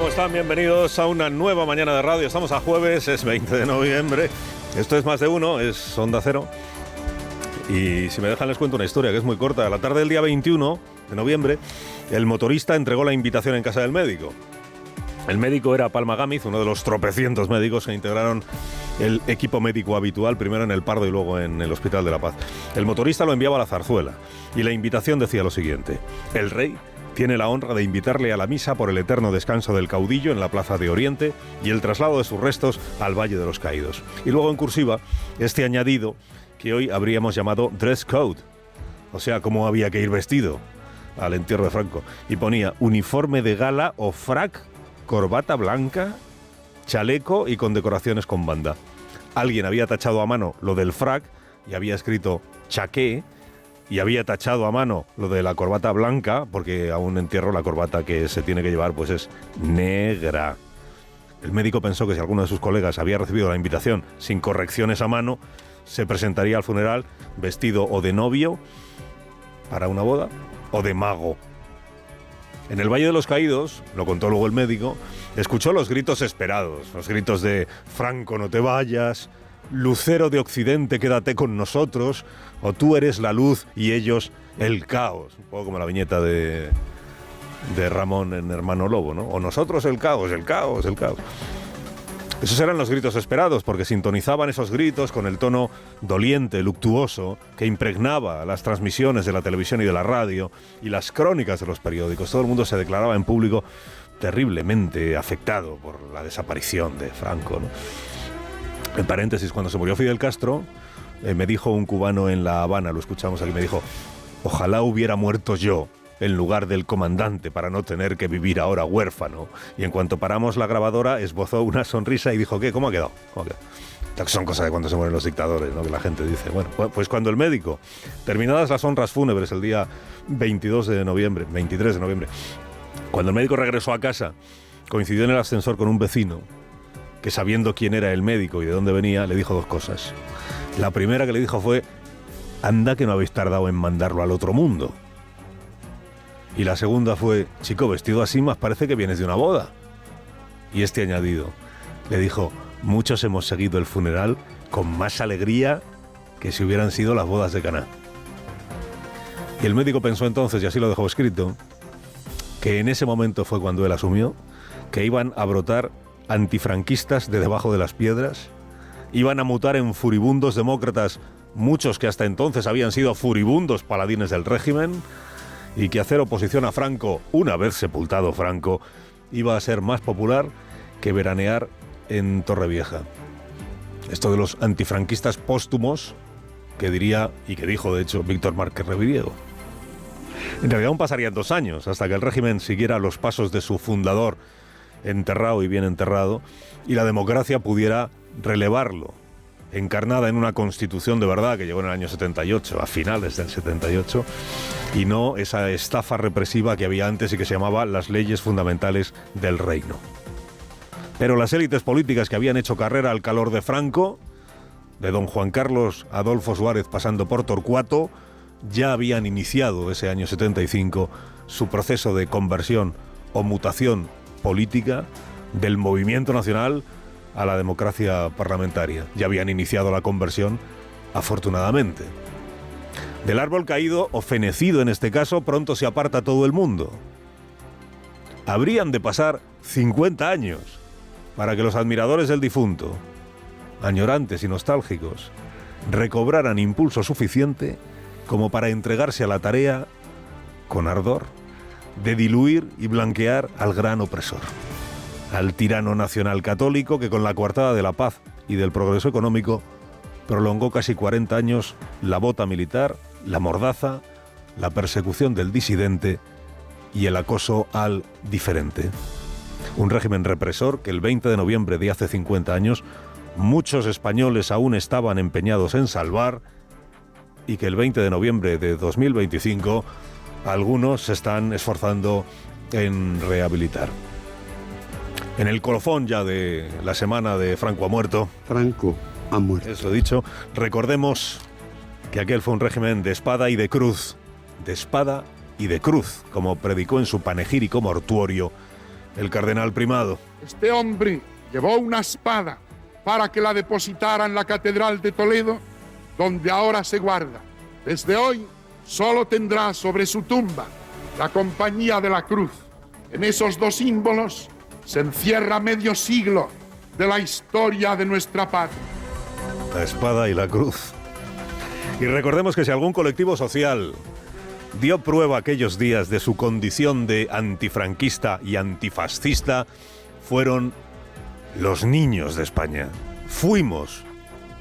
¿Cómo están? Bienvenidos a una nueva mañana de radio. Estamos a jueves, es 20 de noviembre. Esto es Más de Uno, es Onda Cero. Y si me dejan les cuento una historia que es muy corta. A la tarde del día 21 de noviembre, el motorista entregó la invitación en casa del médico. El médico era Palma Gámez, uno de los tropecientos médicos que integraron el equipo médico habitual, primero en el Pardo y luego en el Hospital de la Paz. El motorista lo enviaba a la Zarzuela y la invitación decía lo siguiente: el rey tiene la honra de invitarle a la misa por el eterno descanso del caudillo en la Plaza de Oriente y el traslado de sus restos al Valle de los Caídos. Y luego en cursiva, este añadido que hoy habríamos llamado dress code, o sea, cómo había que ir vestido al entierro de Franco. Y ponía uniforme de gala o frac, corbata blanca, chaleco y con decoraciones con banda. Alguien había tachado a mano lo del frac y había escrito chaqué, y había tachado a mano lo de la corbata blanca, porque a un entierro la corbata que se tiene que llevar pues es negra. El médico pensó que si alguno de sus colegas había recibido la invitación sin correcciones a mano, se presentaría al funeral vestido o de novio para una boda o de mago. En el Valle de los Caídos, lo contó luego el médico, escuchó los gritos esperados, los gritos de Franco, no te vayas, Lucero de Occidente, quédate con nosotros, o tú eres la luz y ellos el caos. Un poco como la viñeta de Ramón en Hermano Lobo, ¿no? O nosotros el caos, el caos, el caos. Esos eran los gritos esperados, porque sintonizaban esos gritos con el tono doliente, luctuoso, que impregnaba las transmisiones de la televisión y de la radio y las crónicas de los periódicos. Todo el mundo se declaraba en público terriblemente afectado por la desaparición de Franco, ¿no? En paréntesis, cuando se murió Fidel Castro, me dijo un cubano en La Habana, lo escuchamos aquí, me dijo: ojalá hubiera muerto yo en lugar del comandante para no tener que vivir ahora huérfano. Y en cuanto paramos la grabadora, esbozó una sonrisa y dijo: ¿qué? ¿Cómo ha quedado? ¿Cómo ha quedado? Son cosas de cuando se mueren los dictadores, ¿no? Que la gente dice. Bueno, pues cuando el médico, terminadas las honras fúnebres el día 23 de noviembre, cuando el médico regresó a casa, coincidió en el ascensor con un vecino que, sabiendo quién era el médico y de dónde venía, le dijo dos cosas. La primera que le dijo fue: anda que no habéis tardado en mandarlo al otro mundo. Y la segunda fue: chico, vestido así más parece que vienes de una boda. Y este añadido le dijo: muchos hemos seguido el funeral con más alegría que si hubieran sido las bodas de Caná. Y el médico pensó entonces, y así lo dejó escrito, que en ese momento fue cuando él asumió que iban a brotar antifranquistas de debajo de las piedras, iban a mutar en furibundos demócratas muchos que hasta entonces habían sido furibundos paladines del régimen, y que hacer oposición a Franco, una vez sepultado Franco, iba a ser más popular que veranear en Torrevieja. Esto de los antifranquistas póstumos, que diría, y que dijo de hecho, Víctor Márquez Revidiego. En realidad aún pasarían 2 años hasta que el régimen siguiera los pasos de su fundador, enterrado y bien enterrado, y la democracia pudiera relevarlo, encarnada en una constitución de verdad que llegó en el año 78, a finales del 78, y no esa estafa represiva que había antes y que se llamaba las leyes fundamentales del reino. Pero las élites políticas que habían hecho carrera al calor de Franco, de don Juan Carlos Adolfo Suárez pasando por Torcuato, ya habían iniciado ese año 75 su proceso de conversión o mutación política del movimiento nacional a la democracia parlamentaria. Ya habían iniciado la conversión, afortunadamente. Del árbol caído, o fenecido en este caso, pronto se aparta todo el mundo. Habrían de pasar 50 años para que los admiradores del difunto, añorantes y nostálgicos, recobraran impulso suficiente como para entregarse a la tarea, con ardor, de diluir y blanquear al gran opresor, al tirano nacional católico que, con la coartada de la paz y del progreso económico, prolongó casi 40 años la bota militar, la mordaza, la persecución del disidente y el acoso al diferente. Un régimen represor que el 20 de noviembre de hace 50 años muchos españoles aún estaban empeñados en salvar, y que el 20 de noviembre de 2025 algunos se están esforzando en rehabilitar. En el colofón ya de la semana de Franco ha muerto. Franco ha muerto. Eso dicho, recordemos que aquel fue un régimen de espada y de cruz. De espada y de cruz, como predicó en su panegírico mortuorio el cardenal primado. Este hombre llevó una espada para que la depositara en la Catedral de Toledo, donde ahora se guarda. Desde hoy solo tendrá sobre su tumba la compañía de la cruz. En esos dos símbolos se encierra medio siglo de la historia de nuestra patria. La espada y la cruz. Y recordemos que si algún colectivo social dio prueba aquellos días de su condición de antifranquista y antifascista, fueron los niños de España. Fuimos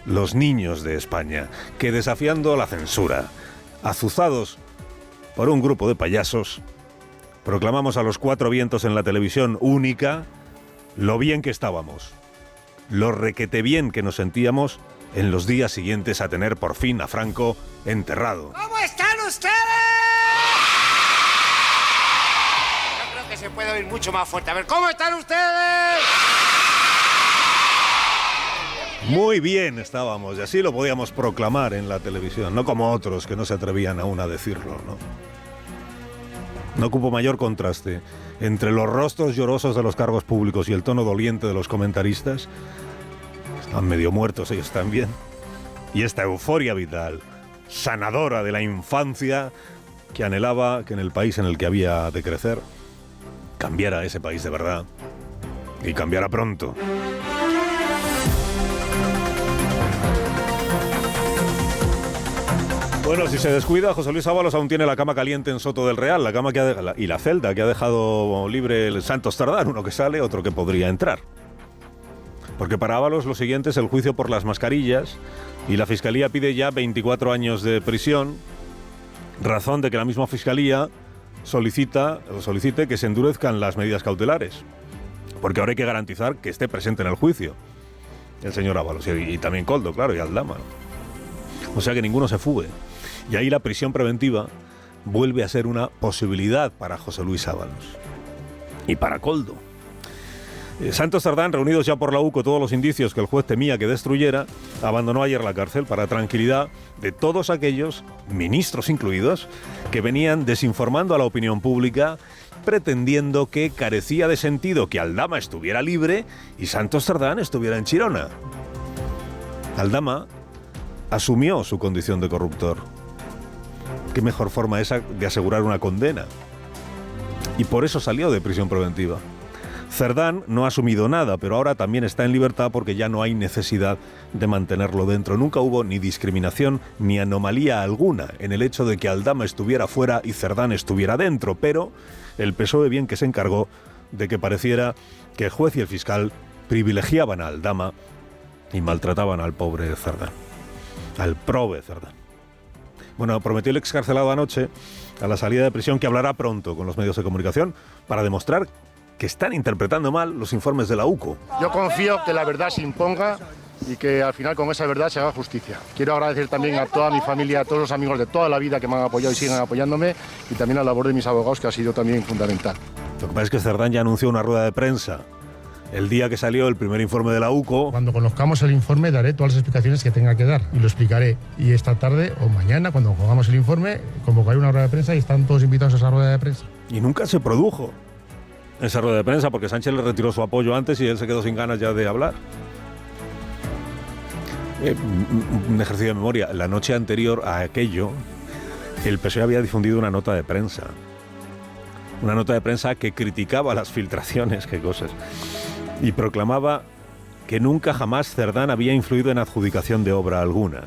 los niños de España, que desafiando la censura, azuzados por un grupo de payasos, proclamamos a los cuatro vientos en la televisión única lo bien que estábamos, lo requete bien que nos sentíamos en los días siguientes a tener por fin a Franco enterrado. ¿Cómo están ustedes? Yo creo que se puede oír mucho más fuerte. A ver, ¿cómo están ustedes? Muy bien estábamos, y así lo podíamos proclamar en la televisión, no como otros que no se atrevían aún a decirlo, ¿no? No ocupo mayor contraste entre los rostros llorosos de los cargos públicos y el tono doliente de los comentaristas. Están medio muertos ellos también. Y esta euforia vital, sanadora de la infancia, que anhelaba que en el país en el que había de crecer, cambiara ese país de verdad. Y cambiara pronto. Bueno, si se descuida, José Luis Ábalos aún tiene la cama caliente en Soto del Real, la cama y la celda que ha dejado libre el Santos Tardán, uno que sale, otro que podría entrar. Porque para Ábalos lo siguiente es el juicio por las mascarillas y la Fiscalía pide ya 24 años de prisión, razón de que la misma Fiscalía solicite que se endurezcan las medidas cautelares, porque ahora hay que garantizar que esté presente en el juicio el señor Ábalos y también Koldo, claro, y Aldama. O sea que ninguno se fugue. Y ahí la prisión preventiva vuelve a ser una posibilidad para José Luis Ábalos y para Koldo. Santos Tardán, reunidos ya por la UCO todos los indicios que el juez temía que destruyera, abandonó ayer la cárcel para tranquilidad de todos aquellos, ministros incluidos, que venían desinformando a la opinión pública, pretendiendo que carecía de sentido que Aldama estuviera libre y Santos Tardán estuviera en Chirona. Aldama asumió su condición de corruptor. ¿Qué mejor forma esa de asegurar una condena? Y por eso salió de prisión preventiva. Cerdán no ha asumido nada, pero ahora también está en libertad porque ya no hay necesidad de mantenerlo dentro. Nunca hubo ni discriminación ni anomalía alguna en el hecho de que Aldama estuviera fuera y Cerdán estuviera dentro, pero el PSOE bien que se encargó de que pareciera que el juez y el fiscal privilegiaban a Aldama y maltrataban al pobre Cerdán, al prove Cerdán. Bueno, prometió el excarcelado anoche, a la salida de prisión, que hablará pronto con los medios de comunicación para demostrar que están interpretando mal los informes de la UCO. Yo confío que la verdad se imponga y que al final con esa verdad se haga justicia. Quiero agradecer también a toda mi familia, a todos los amigos de toda la vida que me han apoyado y siguen apoyándome, y también a la labor de mis abogados, que ha sido también fundamental. Lo que pasa es que Cerdán ya anunció una rueda de prensa el día que salió el primer informe de la UCO. Cuando conozcamos el informe daré todas las explicaciones que tenga que dar y lo explicaré. Y esta tarde o mañana, cuando conozcamos el informe, convocaré una rueda de prensa y están todos invitados a esa rueda de prensa. Y nunca se produjo esa rueda de prensa porque Sánchez le retiró su apoyo antes y él se quedó sin ganas ya de hablar. Un ejercicio de memoria. La noche anterior a aquello, el PSOE había difundido una nota de prensa. Una nota de prensa que criticaba las filtraciones, qué cosas. Y proclamaba que nunca jamás Cerdán había influido en adjudicación de obra alguna.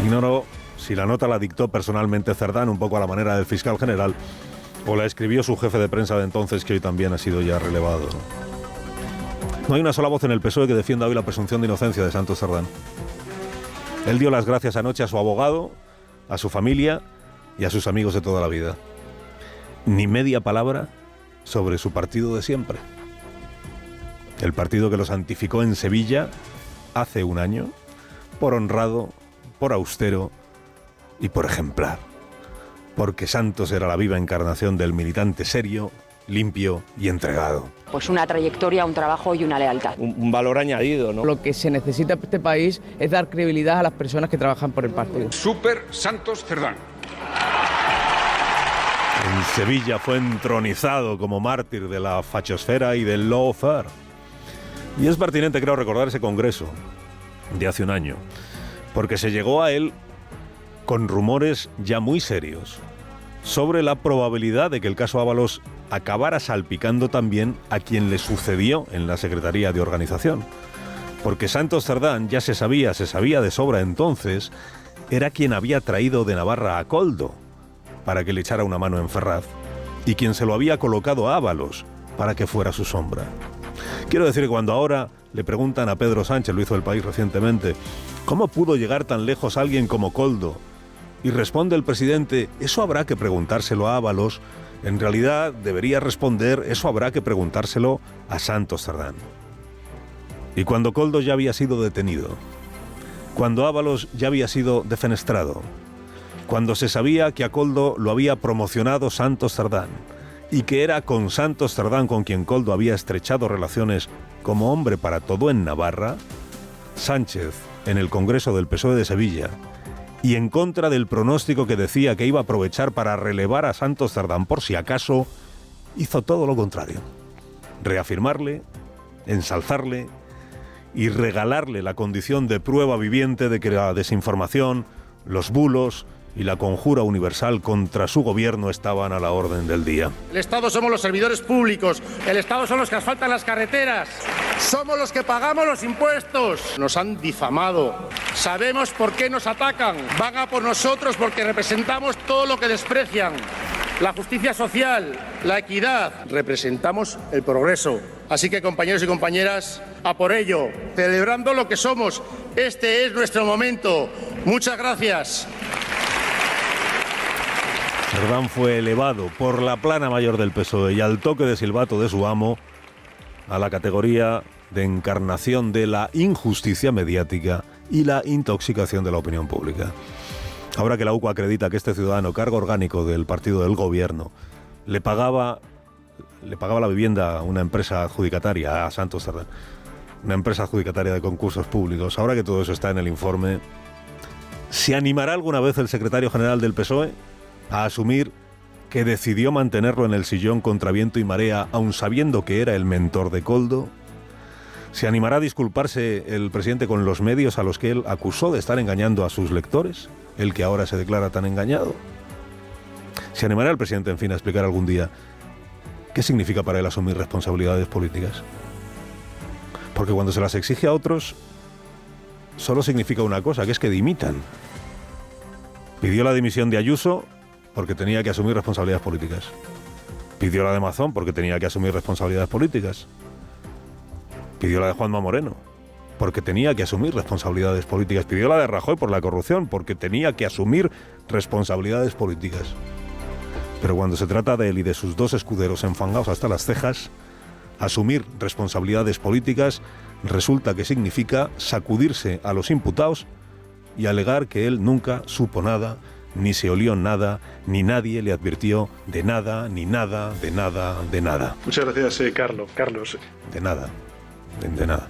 Ignoro si la nota la dictó personalmente Cerdán, un poco a la manera del fiscal general, o la escribió su jefe de prensa de entonces, que hoy también ha sido ya relevado. No hay una sola voz en el PSOE que defienda hoy la presunción de inocencia de Santos Cerdán. Él dio las gracias anoche a su abogado, a su familia y a sus amigos de toda la vida. Ni media palabra sobre su partido de siempre. El partido que lo santificó en Sevilla hace un año, por honrado, por austero y por ejemplar. Porque Santos era la viva encarnación del militante serio, limpio y entregado. Pues una trayectoria, un trabajo y una lealtad. Un valor añadido, ¿no? Lo que se necesita en este país es dar credibilidad a las personas que trabajan por el partido. Super Santos Cerdán. Sevilla fue entronizado como mártir de la fachosfera y del lawfare. Y es pertinente, creo, recordar ese congreso de hace un año, porque se llegó a él con rumores ya muy serios sobre la probabilidad de que el caso Ábalos acabara salpicando también a quien le sucedió en la Secretaría de Organización. Porque Santos Cerdán ya se sabía de sobra entonces, era quien había traído de Navarra a Koldo para que le echara una mano en Ferraz y quien se lo había colocado a Ábalos para que fuera su sombra. Quiero decir que cuando ahora le preguntan a Pedro Sánchez, lo hizo El País recientemente, ¿cómo pudo llegar tan lejos alguien como Koldo? Y responde el presidente, eso habrá que preguntárselo a Ábalos. En realidad debería responder, eso habrá que preguntárselo a Santos Cerdán. Y cuando Koldo ya había sido detenido, cuando Ábalos ya había sido defenestrado, cuando se sabía que a Koldo lo había promocionado Santos Cerdán y que era con Santos Cerdán con quien Koldo había estrechado relaciones como hombre para todo en Navarra, Sánchez, en el Congreso del PSOE de Sevilla, y en contra del pronóstico que decía que iba a aprovechar para relevar a Santos Cerdán por si acaso, hizo todo lo contrario. Reafirmarle, ensalzarle y regalarle la condición de prueba viviente de que la desinformación, los bulos y la conjura universal contra su gobierno estaban a la orden del día. El Estado somos los servidores públicos, el Estado son los que asfaltan las carreteras, somos los que pagamos los impuestos. Nos han difamado, sabemos por qué nos atacan, van a por nosotros porque representamos todo lo que desprecian. La justicia social, la equidad, representamos el progreso. Así que, compañeros y compañeras, a por ello, celebrando lo que somos, este es nuestro momento. Muchas gracias. Cerdán fue elevado por la plana mayor del PSOE y al toque de silbato de su amo a la categoría de encarnación de la injusticia mediática y la intoxicación de la opinión pública. Ahora que la UCO acredita que este ciudadano, cargo orgánico del partido del gobierno, le pagaba la vivienda a una empresa adjudicataria, a Santos Cerdán, una empresa adjudicataria de concursos públicos, ahora que todo eso está en el informe, ¿se animará alguna vez el secretario general del PSOE a asumir que decidió mantenerlo en el sillón contra viento y marea, aun sabiendo que era el mentor de Koldo? ¿Se animará a disculparse el presidente con los medios a los que él acusó de estar engañando a sus lectores, el que ahora se declara tan engañado? ¿Se animará el presidente, en fin, a explicar algún día qué significa para él asumir responsabilidades políticas? Porque cuando se las exige a otros, solo significa una cosa, que es que dimitan. Pidió la dimisión de Ayuso porque tenía que asumir responsabilidades políticas. Pidió la de Mazón porque tenía que asumir responsabilidades políticas. Pidió la de Juanma Moreno porque tenía que asumir responsabilidades políticas. Pidió la de Rajoy por la corrupción porque tenía que asumir responsabilidades políticas. Pero cuando se trata de él y de sus dos escuderos enfangados hasta las cejas, asumir responsabilidades políticas resulta que significa sacudirse a los imputados y alegar que él nunca supo nada, ni se olió nada, ni nadie le advirtió de nada, ni nada, de nada, de nada. Muchas gracias, Carlos. De nada, de nada.